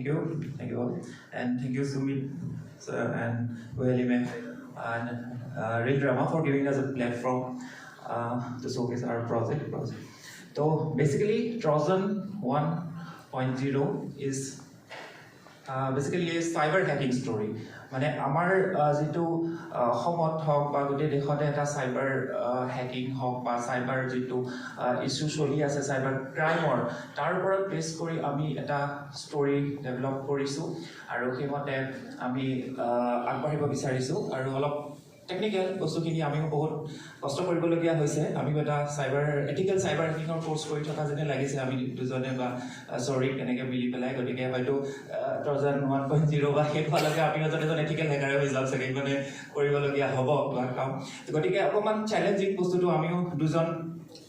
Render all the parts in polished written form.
Thank you all, and thank you Sumit sir and Weli ma'am and ReelDrama for giving us a platform to showcase our project. So basically, Trojan 1.0 is basically a cyber hacking story. মানে আমাৰ যেটো সমত হক বা গোটে দেখতে এটা cyber hacking হক বা cyber যেটো ইস্যু চলি আছে সাইবাৰ ক্ৰাইমৰ তাৰ ওপৰত বেস কৰি আমি এটা ষ্টৰী ডেভেলপ কৰিছো আৰু সেইমতে আমি আগবাঢ়িব বিচাৰিছো আৰু অলপ টেকনিক্যাল বস্তুখিনি আমিও বহুত কষ্ট কৰিবলগীয়া হৈছে আমি এটা সাইবাৰ এথিক্যাল সাইবাৰ হ্যাকিংৰ কোৰ্স কৰি থকা যেনে লাগিছে আমি দুজনে বা সৰি কেনেকৈ মিলি পেলাই গতিকে হয়তো ট্ৰজান 1.0 বা হেডফালকে আমি এজন এথিক্যাল হ্যাকাৰে হৈ যাওক চাগে মানে কৰিবলগীয়া হ'ব বা কাম গতিকে অকমান চ্যালেঞ্জিং বস্তুটো আমিও দুজন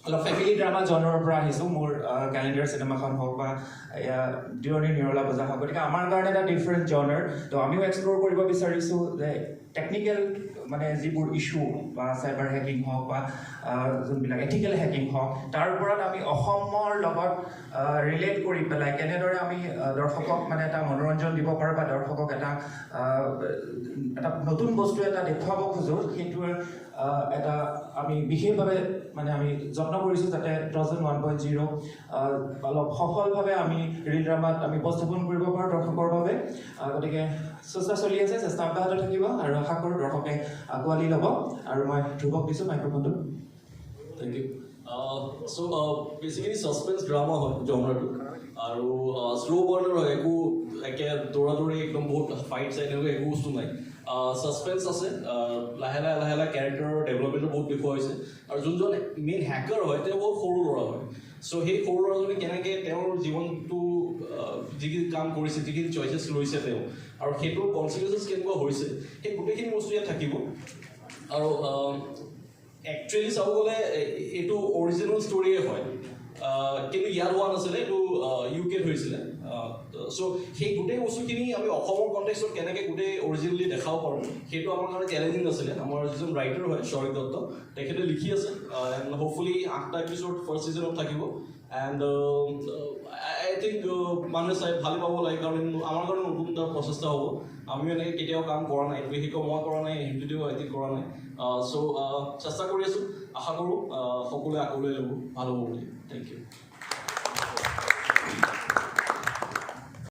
অলপ ফ্যামিলি ড্ৰামা জনৰৰ পৰা আহিছো মোৰ ক্যালেন্ডাৰ সিনেমাখন হওক বা ডিঅনি নিৰলা বজা হওক গতিকে আমাৰ কাৰণে এটা ডিফাৰেন্ট জনাৰ তো আমিও এক্সপ্লোৰ কৰিব বিচাৰিছো যে টেকনিক্যাল মানে যিবোৰ ইস্যু বা সাইবাৰ হ্যাকিং হওক বা যোনবিলাক এথিক্যাল হ্যাকিং হওক তাৰ ওপৰত আমি অসমৰ লগত ৰিলেট কৰি পেলাই কেনেদৰে আমি দৰ্শকক মানে এটা মনোৰঞ্জন দিব পাৰোঁ বা দৰ্শকক এটা নতুন বস্তু এটা দেখুৱাব খোজো সেইটো এটা আমি বিশেষভাৱে মানে আমি যত্ন কৰিছো যাতে ট্ৰজান 1.0 অলপ সফলভাৱে আমি ReelDramaত আমি উপস্থাপন কৰিব পাৰোঁ দৰ্শকৰ বাবে গতিকে চেষ্টা চলি আছে চেষ্টা অব্যাহত থাকিব আৰু আশা কৰোঁ দৰ্শকে আগুৱালি ল'ব আৰু মই ধ্ৰুৱক দিছোঁ মাইক্ৰফোনটো Thank you. So basically suspense drama হয় জনৰটো আৰু স্লো বাৰ্নাৰ হয় একো একে দৌৰা একদম বহুত ফাইট চাই এনেকুৱা একো বস্তু নাই সাসপেন্স আছে লাহে লাহে ক্যাৰেক্টাৰৰ ডেভেলপমেণ্টো বহুত দেখুওৱা হৈছে আৰু যোনজন মেইন হ্যাকাৰ হয় তেওঁ বহুত সৰু ল'ৰা হয় চ' সেই সৰু ল'ৰাজনে কেনেকৈ তেওঁৰ জীৱনটো যিখিনি কাম কৰিছে যিখিনি চইচেছ লৈছে তেওঁ আৰু সেইটোৰ কনচিকুৱেঞ্চেছ কেনেকুৱা হৈছে সেই গোটেইখিনি বস্তু ইয়াত থাকিব আৰু একচুৱেলি চাব গ'লে এইটো অৰিজিনেল ষ্টৰিয়ে হয় কিন্তু ইয়াত হোৱা নাছিলে এইটো ইউকেত হৈছিলে চ' সেই গোটেই বস্তুখিনি আমি অসমৰ কণ্টেক্সত কেনেকৈ গোটেই অৰিজিনেলি দেখাব পাৰোঁ সেইটো আমাৰ কাৰণে চেলেঞ্জিং আছিলে আমাৰ যিজন ৰাইটাৰ হয় শৰিক দত্ত তেখেতে লিখি আছে এণ্ড হোপফুলি 8টা এপিছড ফাৰ্ষ্ট ছিজনত থাকিব এণ্ড আই থিংক মানুহে চাই ভাল পাব লাগে কাৰণ আমাৰ কাৰণে নতুন এটা প্ৰচেষ্টা হ'ব আমিও এনেকৈ কেতিয়াও কাম কৰা নাই বিশেষকৈ মই কৰা নাই হিমজ্যোতিও আই থিংক কৰা নাই চ' চেষ্টা কৰি আছোঁ আশা কৰোঁ সকলোৱে আগলৈ ল'ব ভাল হ'ব বুলি থেংক ইউ